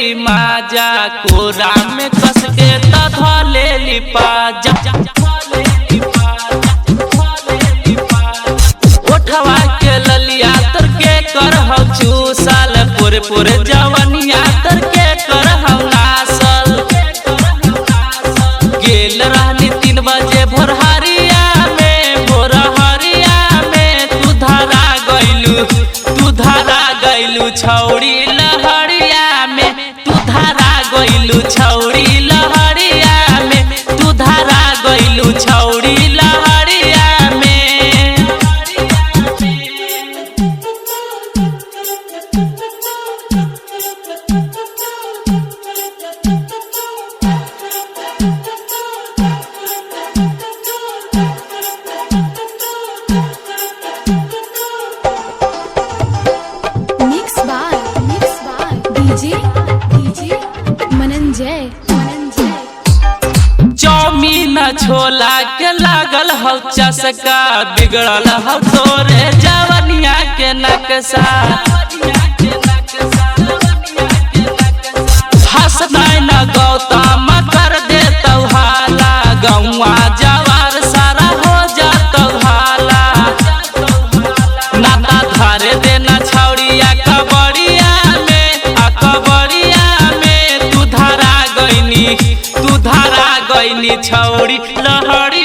लेली माजा कोरा में कस के तधा लेली पाजा ओठवा के ललिया तर के कर हौ चूसल पूरे पूरे जवनिया तर के कर हौ नासल गेल रहनी 3 बजे भोरहरिया में तू धरा गइलू छौड़ी लहरिया में तू धरा गइलू छौड़ी लहरिया में तू धरा गइलू छौड़ी लहरिया में। डीजे मनंजय चौमीन छोला के लागल हौ चसका बिगड़ल हौ तोरे जवनिया के नक्शा हंसनाई न गौतम कर देतौ हाला गौवा जवार सारा हो जातौ हाला नाता धरे देना छौड़िया कबड़िया में तू धरा गइनी छौड़ी लहरी